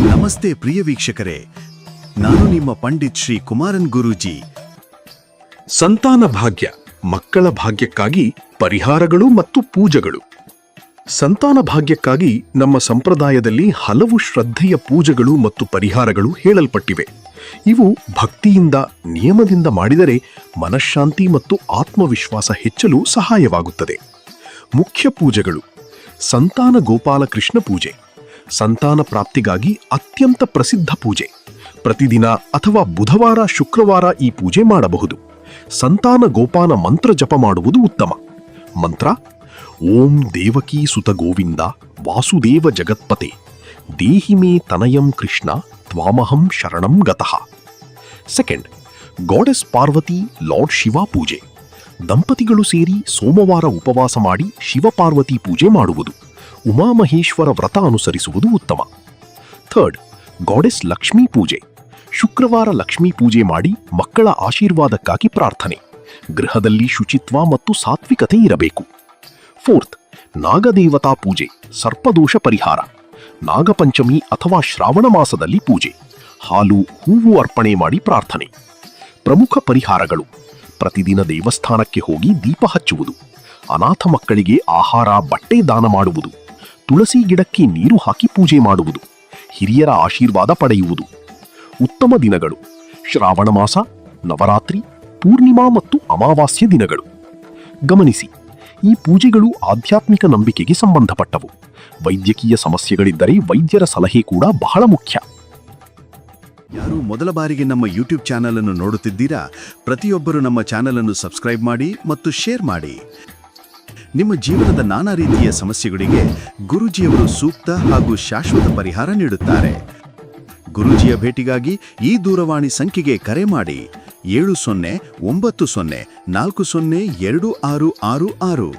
ನಮಸ್ತೆ ಪ್ರಿಯ ವೀಕ್ಷಕರೇ, ನಾನು ನಿಮ್ಮ ಪಂಡಿತ್ ಶ್ರೀ ಕುಮಾರನ್ ಗುರೂಜಿ. ಸಂತಾನ ಭಾಗ್ಯ, ಮಕ್ಕಳ ಭಾಗ್ಯಕ್ಕಾಗಿ ಪರಿಹಾರಗಳು ಮತ್ತು ಪೂಜೆಗಳು. ಸಂತಾನ ಭಾಗ್ಯಕ್ಕಾಗಿ ನಮ್ಮ ಸಂಪ್ರದಾಯದಲ್ಲಿ ಹಲವು ಶ್ರದ್ಧೆಯ ಪೂಜೆಗಳು ಮತ್ತು ಪರಿಹಾರಗಳು ಹೇಳಲ್ಪಟ್ಟಿವೆ. ಇವು ಭಕ್ತಿಯಿಂದ, ನಿಯಮದಿಂದ ಮಾಡಿದರೆ ಮನಃಶಾಂತಿ ಮತ್ತು ಆತ್ಮವಿಶ್ವಾಸ ಹೆಚ್ಚಲು ಸಹಾಯವಾಗುತ್ತದೆ. ಮುಖ್ಯ ಪೂಜೆಗಳು: ಸಂತಾನ ಗೋಪಾಲಕೃಷ್ಣ ಪೂಜೆ, ಸಂತಾನ ಪ್ರಾಪ್ತಿಗಾಗಿ ಅತ್ಯಂತ ಪ್ರಸಿದ್ಧ ಪೂಜೆ. ಪ್ರತಿದಿನ ಅಥವಾ ಬುಧವಾರ, ಶುಕ್ರವಾರ ಈ ಪೂಜೆ ಮಾಡಬಹುದು. ಸಂತಾನ ಗೋಪಾಲ ಮಂತ್ರ ಜಪ ಮಾಡುವುದು ಉತ್ತಮ. ಮಂತ್ರ: ಓಂ ದೇವಕೀ ಸುತ ಗೋವಿಂದ ವಾಸುದೇವ ಜಗತ್ಪತೆ ದೇಹಿ ಮೇ ತನಯಂ ಕೃಷ್ಣ ತ್ವಾಮಹಂ ಶರಣಂ ಗತಃ. Second, goddess Parvati lord Shiva ಪೂಜೆ. ದಂಪತಿಗಳು ಸೇರಿ ಸೋಮವಾರ ಉಪವಾಸ ಮಾಡಿ ಶಿವಪಾರ್ವತಿ ಪೂಜೆ ಮಾಡುವುದು. ಉಮಾಮಹೇಶ್ವರ ವ್ರತ ಅನುಸರಿಸುವುದು ಉತ್ತಮ. ಥರ್ಡ್, ಗಾಡೆಸ್ ಲಕ್ಷ್ಮೀ ಪೂಜೆ. ಶುಕ್ರವಾರ ಲಕ್ಷ್ಮೀ ಪೂಜೆ ಮಾಡಿ ಮಕ್ಕಳ ಆಶೀರ್ವಾದಕ್ಕಾಗಿ ಪ್ರಾರ್ಥನೆ. ಗೃಹದಲ್ಲಿ ಶುಚಿತ್ವ ಮತ್ತು ಸಾತ್ವಿಕತೆ ಇರಬೇಕು. ಫೋರ್ತ್, ನಾಗದೇವತಾ ಪೂಜೆ, ಸರ್ಪದೋಷ ಪರಿಹಾರ. ನಾಗಪಂಚಮಿ ಅಥವಾ ಶ್ರಾವಣ ಮಾಸದಲ್ಲಿ ಪೂಜೆ. ಹಾಲು, ಹೂವು ಅರ್ಪಣೆ ಮಾಡಿ ಪ್ರಾರ್ಥನೆ. ಪ್ರಮುಖ ಪರಿಹಾರಗಳು: ಪ್ರತಿದಿನ ದೇವಸ್ಥಾನಕ್ಕೆ ಹೋಗಿ ದೀಪ ಹಚ್ಚುವುದು. ಅನಾಥ ಮಕ್ಕಳಿಗೆ ಆಹಾರ, ಬಟ್ಟೆ ದಾನ ಮಾಡುವುದು. ತುಳಸಿ ಗಿಡಕ್ಕೆ ನೀರು ಹಾಕಿ ಪೂಜೆ ಮಾಡುವುದು. ಹಿರಿಯರ ಆಶೀರ್ವಾದ ಪಡೆಯುವುದು. ಉತ್ತಮ ದಿನಗಳು: ಶ್ರಾವಣ ಮಾಸ, ನವರಾತ್ರಿ, ಪೂರ್ಣಿಮಾ ಮತ್ತು ಅಮಾವಾಸ್ಯೆ ದಿನಗಳು. ಗಮನಿಸಿ, ಈ ಪೂಜೆಗಳು ಆಧ್ಯಾತ್ಮಿಕ ನಂಬಿಕೆಗೆ ಸಂಬಂಧಪಟ್ಟವು. ವೈದ್ಯಕೀಯ ಸಮಸ್ಯೆಗಳಿದ್ದರೆ ವೈದ್ಯರ ಸಲಹೆ ಕೂಡ ಬಹಳ ಮುಖ್ಯ. ಯಾರು ಮೊದಲ ಬಾರಿಗೆ ನಮ್ಮ ಯೂಟ್ಯೂಬ್ ಚಾನಲ್ ಅನ್ನು ನೋಡುತ್ತಿದ್ದೀರಾ, ಪ್ರತಿಯೊಬ್ಬರು ನಮ್ಮ ಚಾನಲ್ ಅನ್ನು ಸಬ್ಸ್ಕ್ರೈಬ್ ಮಾಡಿ ಮತ್ತು ಶೇರ್ ಮಾಡಿ. ನಿಮ್ಮ ಜೀವನದ ನಾನಾ ರೀತಿಯ ಸಮಸ್ಯೆಗಳಿಗೆ ಗುರೂಜಿಯವರು ಸೂಕ್ತ ಹಾಗೂ ಶಾಶ್ವತ ಪರಿಹಾರ ನೀಡುತ್ತಾರೆ. ಗುರೂಜಿಯ ಭೇಟಿಗಾಗಿ ಈ ದೂರವಾಣಿ ಸಂಖ್ಯೆಗೆ ಕರೆ ಮಾಡಿ: 7090402666.